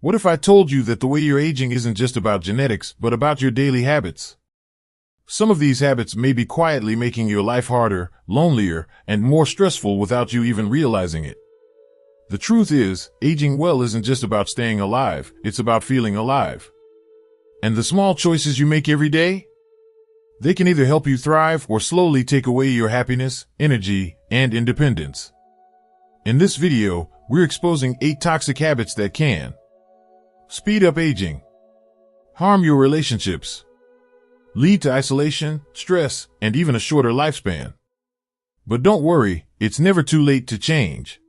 What if I told you that the way you're aging isn't just about genetics, but about your daily habits? Some of these habits may be quietly making your life harder, lonelier, and more stressful without you even realizing it. The truth is, aging well isn't just about staying alive, it's about feeling alive. And the small choices you make every day? They can either help you thrive or slowly take away your happiness, energy, and independence. In this video, we're exposing 8 toxic habits that can speed up aging, harm your relationships, lead to isolation, stress, and even a shorter lifespan. But don't worry, it's never too late to change.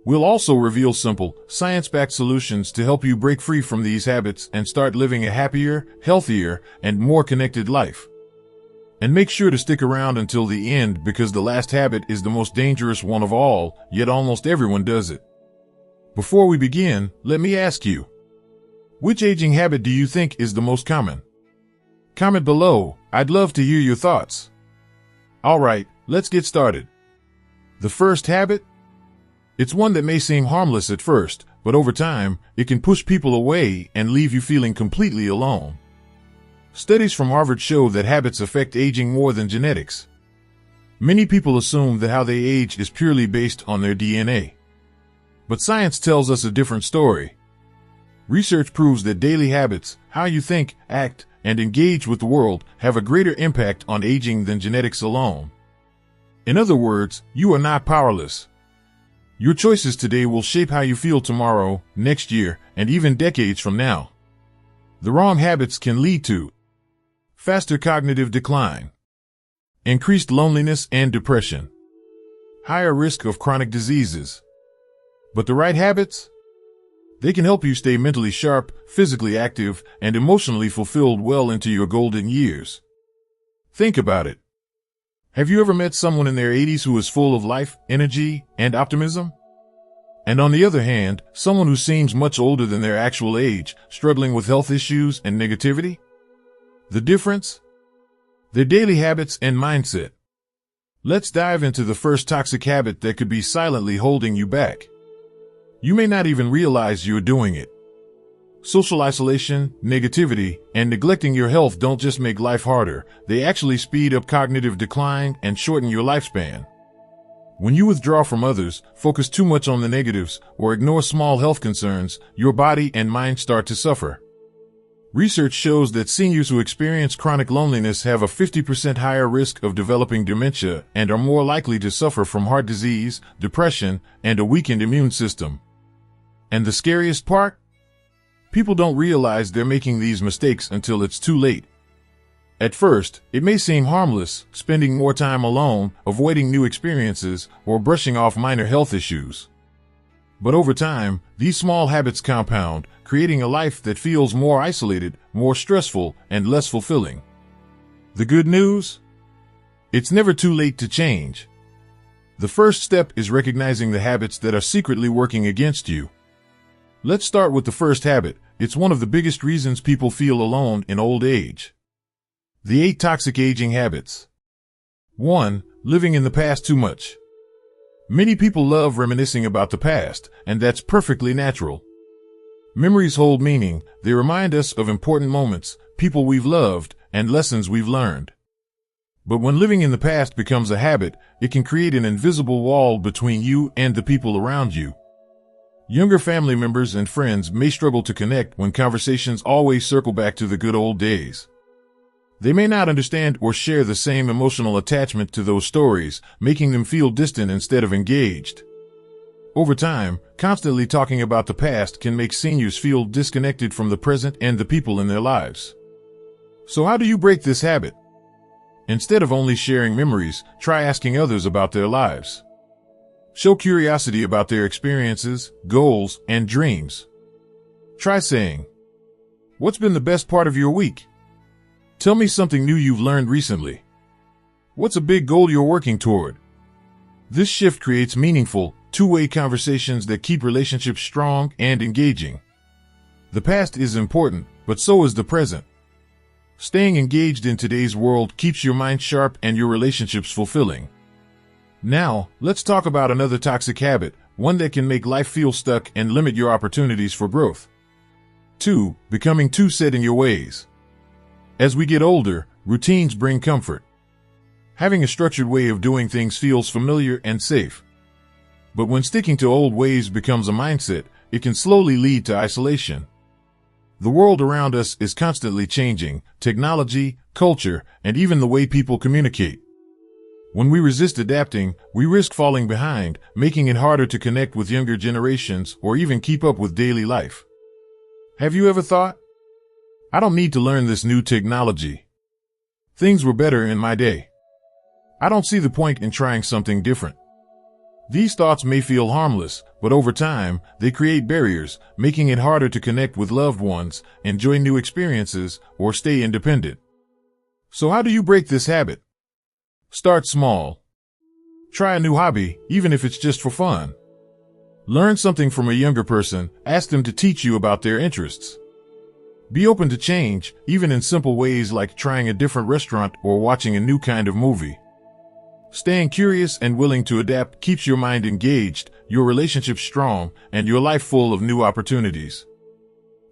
We'll also reveal simple, science-backed solutions to help you break free from these habits and start living a happier, healthier, and more connected life. And make sure to stick around until the end because the last habit is the most dangerous one of all, yet almost everyone does it. Before we begin, let me ask you, which aging habit do you think is the most common? Comment below, I'd love to hear your thoughts. Alright, let's get started. The first habit? It's one that may seem harmless at first, but over time, it can push people away and leave you feeling completely alone. Studies from Harvard show that habits affect aging more than genetics. Many people assume that how they age is purely based on their DNA. But science tells us a different story. Research proves that daily habits, how you think, act, and engage with the world, have a greater impact on aging than genetics alone. In other words, you are not powerless. Your choices today will shape how you feel tomorrow, next year, and even decades from now. The wrong habits can lead to faster cognitive decline, increased loneliness and depression, higher risk of chronic diseases. But the right habits? They can help you stay mentally sharp, physically active, and emotionally fulfilled well into your golden years. Think about it. Have you ever met someone in their 80s who is full of life, energy, and optimism? And on the other hand, someone who seems much older than their actual age, struggling with health issues and negativity? The difference? Their daily habits and mindset. Let's dive into the first toxic habit that could be silently holding you back. You may not even realize you're doing it. Social isolation, negativity, and neglecting your health don't just make life harder, they actually speed up cognitive decline and shorten your lifespan. When you withdraw from others, focus too much on the negatives, or ignore small health concerns, your body and mind start to suffer. Research shows that seniors who experience chronic loneliness have a 50% higher risk of developing dementia and are more likely to suffer from heart disease, depression, and a weakened immune system. And the scariest part? People don't realize they're making these mistakes until it's too late. At first, it may seem harmless, spending more time alone, avoiding new experiences, or brushing off minor health issues. But over time, these small habits compound, creating a life that feels more isolated, more stressful, and less fulfilling. The good news? It's never too late to change. The first step is recognizing the habits that are secretly working against you. Let's start with the first habit. It's one of the biggest reasons people feel alone in old age. The 8 toxic aging habits. 1. Living in the past too much. Many people love reminiscing about the past, and that's perfectly natural. Memories hold meaning. They remind us of important moments, people we've loved, and lessons we've learned. But when living in the past becomes a habit, it can create an invisible wall between you and the people around you. Younger family members and friends may struggle to connect when conversations always circle back to the good old days. They may not understand or share the same emotional attachment to those stories, making them feel distant instead of engaged. Over time, constantly talking about the past can make seniors feel disconnected from the present and the people in their lives. So how do you break this habit? Instead of only sharing memories, try asking others about their lives. Show curiosity about their experiences, goals, and dreams. Try saying, "What's been the best part of your week? Tell me something new you've learned recently. What's a big goal you're working toward?" This shift creates meaningful, two-way conversations that keep relationships strong and engaging. The past is important, but so is the present. Staying engaged in today's world keeps your mind sharp and your relationships fulfilling. Now, let's talk about another toxic habit, one that can make life feel stuck and limit your opportunities for growth. 2. Becoming too set in your ways. As we get older, routines bring comfort. Having a structured way of doing things feels familiar and safe. But when sticking to old ways becomes a mindset, it can slowly lead to isolation. The world around us is constantly changing: technology, culture, and even the way people communicate. When we resist adapting, we risk falling behind, making it harder to connect with younger generations or even keep up with daily life. Have you ever thought, I don't need to learn this new technology. Things were better in my day. I don't see the point in trying something different. These thoughts may feel harmless, but over time, they create barriers, making it harder to connect with loved ones, enjoy new experiences, or stay independent. So how do you break this habit? Start small. Try a new hobby, even if it's just for fun. Learn something from a younger person, ask them to teach you about their interests. Be open to change, even in simple ways like trying a different restaurant or watching a new kind of movie. Staying curious and willing to adapt keeps your mind engaged, your relationship strong, and your life full of new opportunities.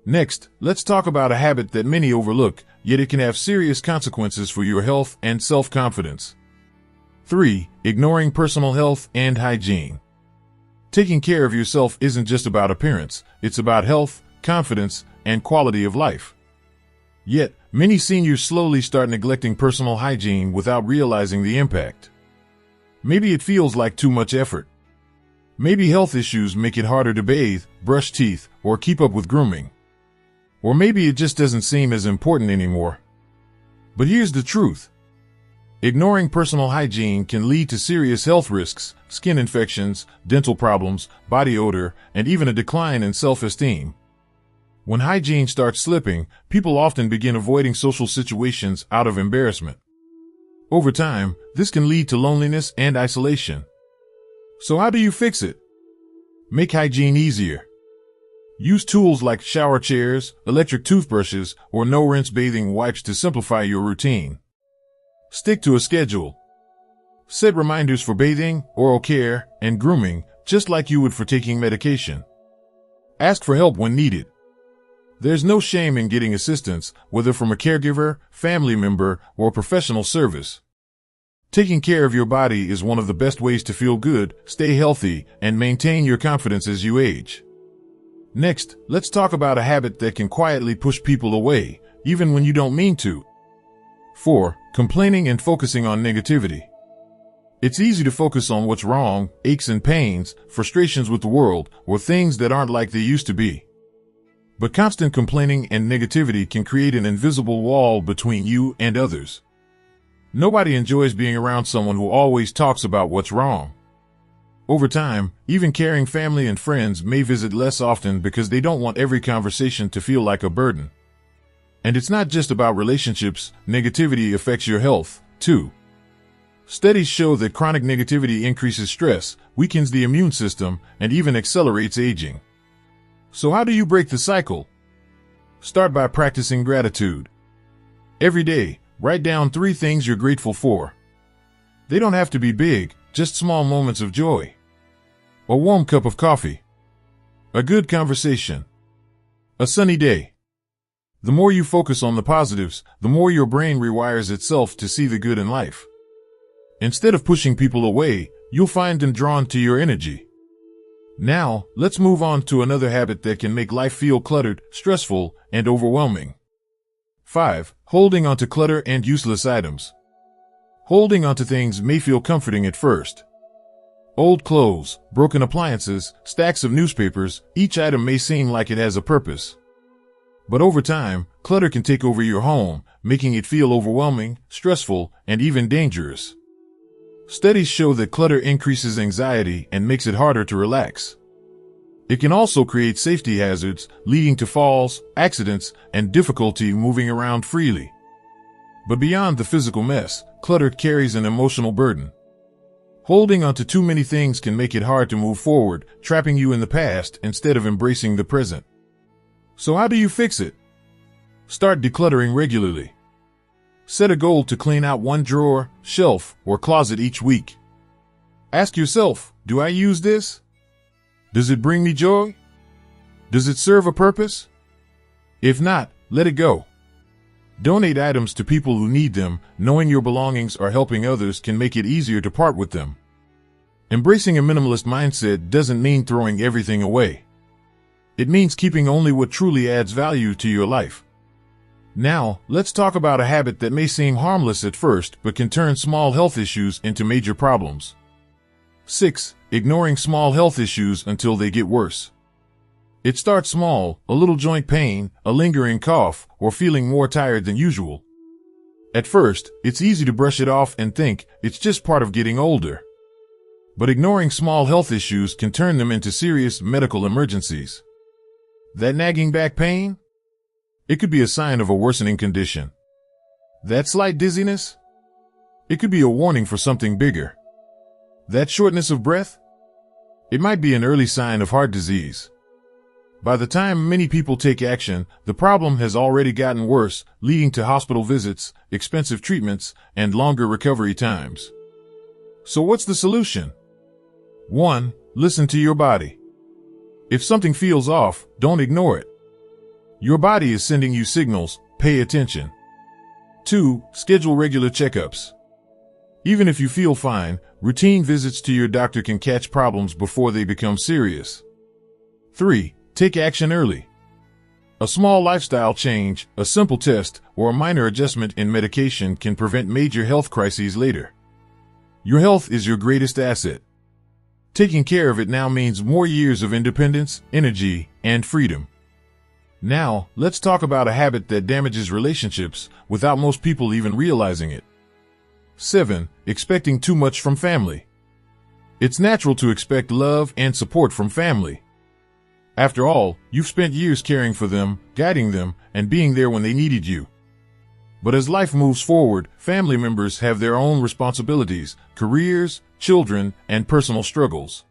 Next, let's talk about a habit that many overlook, yet it can have serious consequences for your health and self-confidence. 3. Ignoring personal health and hygiene. Taking care of yourself isn't just about appearance, it's about health, confidence, and quality of life. Yet, many seniors slowly start neglecting personal hygiene without realizing the impact. Maybe it feels like too much effort. Maybe health issues make it harder to bathe, brush teeth, or keep up with grooming. Or maybe it just doesn't seem as important anymore. But here's the truth. Ignoring personal hygiene can lead to serious health risks: skin infections, dental problems, body odor, and even a decline in self-esteem. When hygiene starts slipping, people often begin avoiding social situations out of embarrassment. Over time, this can lead to loneliness and isolation. So how do you fix it? Make hygiene easier. Use tools like shower chairs, electric toothbrushes, or no-rinse bathing wipes to simplify your routine. Stick to a schedule. Set reminders for bathing, oral care, and grooming, just like you would for taking medication. Ask for help when needed. There's no shame in getting assistance, whether from a caregiver, family member, or professional service. Taking care of your body is one of the best ways to feel good, stay healthy, and maintain your confidence as you age. Next, let's talk about a habit that can quietly push people away, even when you don't mean to. 4. Complaining and focusing on negativity. It's easy to focus on what's wrong, aches and pains, frustrations with the world, or things that aren't like they used to be. But constant complaining and negativity can create an invisible wall between you and others. Nobody enjoys being around someone who always talks about what's wrong. Over time, even caring family and friends may visit less often because they don't want every conversation to feel like a burden. And it's not just about relationships, negativity affects your health, too. Studies show that chronic negativity increases stress, weakens the immune system, and even accelerates aging. So how do you break the cycle? Start by practicing gratitude. Every day, write down 3 things you're grateful for. They don't have to be big, just small moments of joy. A warm cup of coffee. A good conversation. A sunny day. The more you focus on the positives, the more your brain rewires itself to see the good in life. Instead of pushing people away, you'll find them drawn to your energy. Now, let's move on to another habit that can make life feel cluttered, stressful, and overwhelming. 5. Holding onto clutter and useless items. Holding onto things may feel comforting at first. Old clothes, broken appliances, stacks of newspapers, each item may seem like it has a purpose. But over time, clutter can take over your home, making it feel overwhelming, stressful, and even dangerous. Studies show that clutter increases anxiety and makes it harder to relax. It can also create safety hazards, leading to falls, accidents, and difficulty moving around freely. But beyond the physical mess, clutter carries an emotional burden. Holding onto too many things can make it hard to move forward, trapping you in the past instead of embracing the present. So how do you fix it? Start decluttering regularly. Set a goal to clean out 1 drawer, shelf, or closet each week. Ask yourself, do I use this? Does it bring me joy? Does it serve a purpose? If not, let it go. Donate items to people who need them. Knowing your belongings are helping others can make it easier to part with them. Embracing a minimalist mindset doesn't mean throwing everything away. It means keeping only what truly adds value to your life. Now, let's talk about a habit that may seem harmless at first but can turn small health issues into major problems. 6. Ignoring small health issues until they get worse. It starts small: a little joint pain, a lingering cough, or feeling more tired than usual. At first, it's easy to brush it off and think it's just part of getting older. But ignoring small health issues can turn them into serious medical emergencies. That nagging back pain? It could be a sign of a worsening condition. That slight dizziness? It could be a warning for something bigger. That shortness of breath? It might be an early sign of heart disease. By the time many people take action, the problem has already gotten worse, leading to hospital visits, expensive treatments, and longer recovery times. So what's the solution? 1. Listen to your body. If something feels off, don't ignore it. Your body is sending you signals. Pay attention. 2. Schedule regular checkups. Even if you feel fine, routine visits to your doctor can catch problems before they become serious. 3. Take action early. A small lifestyle change, a simple test, or a minor adjustment in medication can prevent major health crises later. Your health is your greatest asset. Taking care of it now means more years of independence, energy, and freedom. Now, let's talk about a habit that damages relationships without most people even realizing it. 7. Expecting too much from family. It's natural to expect love and support from family. After all, you've spent years caring for them, guiding them, and being there when they needed you. But as life moves forward, family members have their own responsibilities, careers, children, and personal struggles.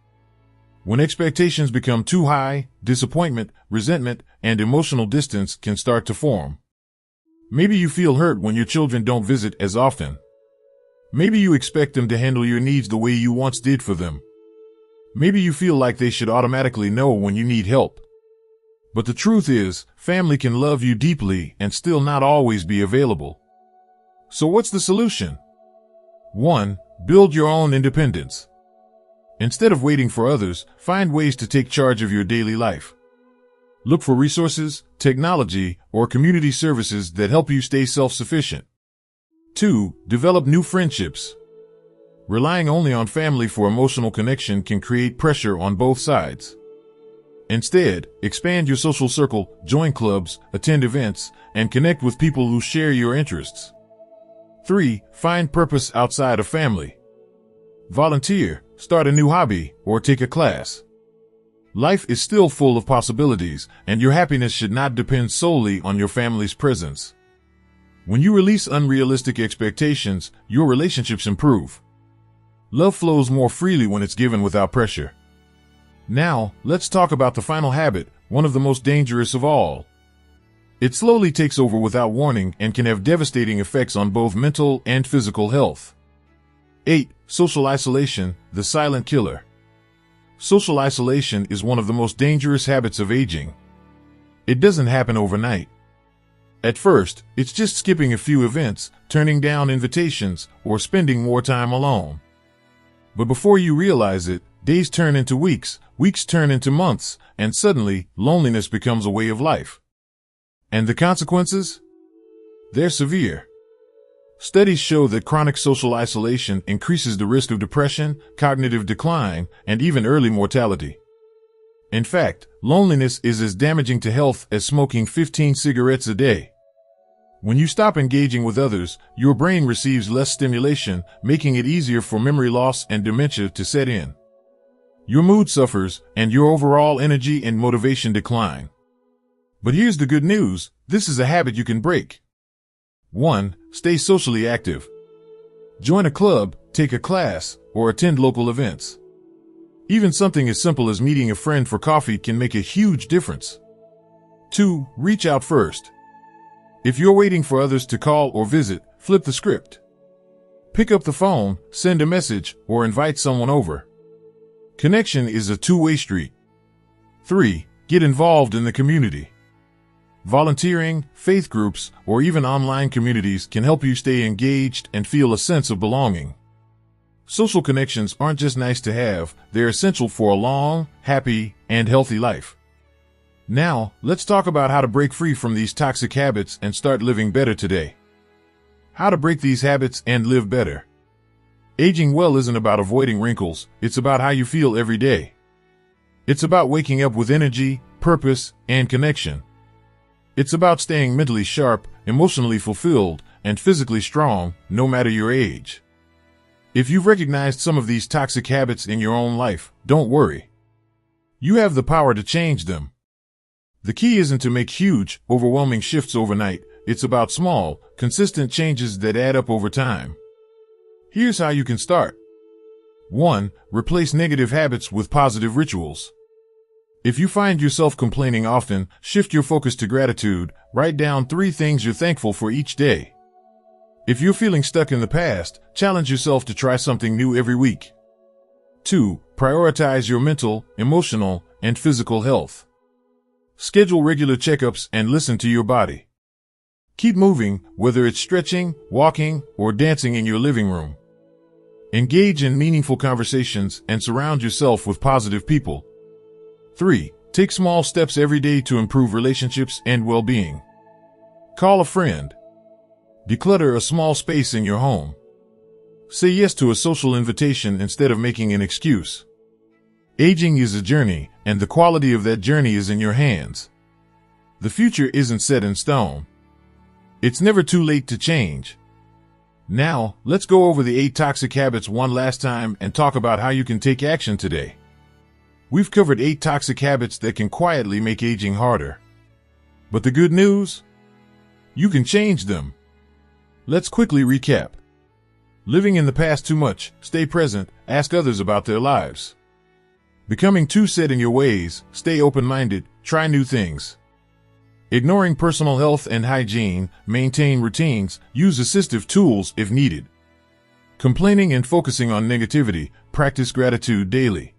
When expectations become too high, disappointment, resentment, and emotional distance can start to form. Maybe you feel hurt when your children don't visit as often. Maybe you expect them to handle your needs the way you once did for them. Maybe you feel like they should automatically know when you need help. But the truth is, family can love you deeply and still not always be available. So what's the solution? 1. Build your own independence. Instead of waiting for others, find ways to take charge of your daily life. Look for resources, technology, or community services that help you stay self-sufficient. 2. Develop new friendships. Relying only on family for emotional connection can create pressure on both sides. Instead, expand your social circle, join clubs, attend events, and connect with people who share your interests. 3. Find purpose outside of family. Volunteer, start a new hobby, or take a class. Life is still full of possibilities, and your happiness should not depend solely on your family's presence. When you release unrealistic expectations, your relationships improve. Love flows more freely when it's given without pressure. Now, let's talk about the final habit, one of the most dangerous of all. It slowly takes over without warning and can have devastating effects on both mental and physical health. 8. Social isolation, the silent killer. Social isolation is one of the most dangerous habits of aging. It doesn't happen overnight. At first, it's just skipping a few events, turning down invitations, or spending more time alone. But before you realize it, days turn into weeks, weeks turn into months, and suddenly, loneliness becomes a way of life. And the consequences? They're severe. Studies show that chronic social isolation increases the risk of depression, cognitive decline, and even early mortality. In fact, loneliness is as damaging to health as smoking 15 cigarettes a day. When you stop engaging with others, your brain receives less stimulation, making it easier for memory loss and dementia to set in. Your mood suffers, and your overall energy and motivation decline. But here's the good news: this is a habit you can break. 1. Stay socially active. Join a club, take a class, or attend local events. Even something as simple as meeting a friend for coffee can make a huge difference. 2. Reach out first. If you're waiting for others to call or visit, flip the script. Pick up the phone, send a message, or invite someone over. Connection is a two-way street. 3. Get involved in the community. volunteering, faith groups, or even online communities can help you stay engaged and feel a sense of belonging. Social connections aren't just nice to have, they're essential for a long, happy, and healthy life. Now, let's talk about how to break free from these toxic habits and start living better today. How to break these habits and live better. Aging well isn't about avoiding wrinkles, it's about how you feel every day. It's about waking up with energy, purpose, and connection. It's about staying mentally sharp, emotionally fulfilled, and physically strong, no matter your age. If you've recognized some of these toxic habits in your own life, don't worry. You have the power to change them. The key isn't to make huge, overwhelming shifts overnight. It's about small, consistent changes that add up over time. Here's how you can start. 1. Replace negative habits with positive rituals. If you find yourself complaining often, shift your focus to gratitude. Write down 3 things you're thankful for each day. If you're feeling stuck in the past, challenge yourself to try something new every week. 2. Prioritize your mental, emotional, and physical health. Schedule regular checkups and listen to your body. Keep moving, whether it's stretching, walking, or dancing in your living room. Engage in meaningful conversations and surround yourself with positive people. 3. Take small steps every day to improve relationships and well-being. Call a friend. Declutter a small space in your home. Say yes to a social invitation instead of making an excuse. Aging is a journey, and the quality of that journey is in your hands. The future isn't set in stone. It's never too late to change. Now, let's go over the 8 toxic habits one last time and talk about how you can take action today. We've covered 8 toxic habits that can quietly make aging harder. But the good news? You can change them. Let's quickly recap. Living in the past too much, stay present, ask others about their lives. Becoming too set in your ways, stay open-minded, try new things. Ignoring personal health and hygiene, maintain routines, use assistive tools if needed. Complaining and focusing on negativity, practice gratitude daily.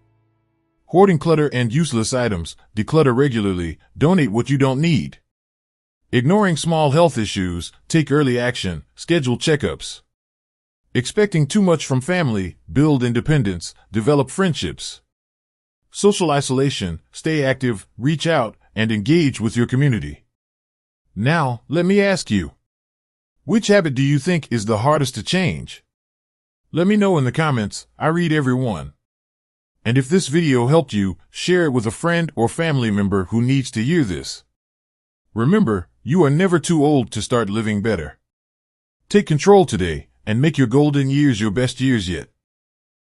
Hoarding clutter and useless items, declutter regularly, donate what you don't need. Ignoring small health issues, take early action, schedule checkups. Expecting too much from family, build independence, develop friendships. Social isolation, stay active, reach out, and engage with your community. Now, let me ask you, which habit do you think is the hardest to change? Let me know in the comments, I read every one. And if this video helped you, share it with a friend or family member who needs to hear this. Remember, you are never too old to start living better. Take control today and make your golden years your best years yet.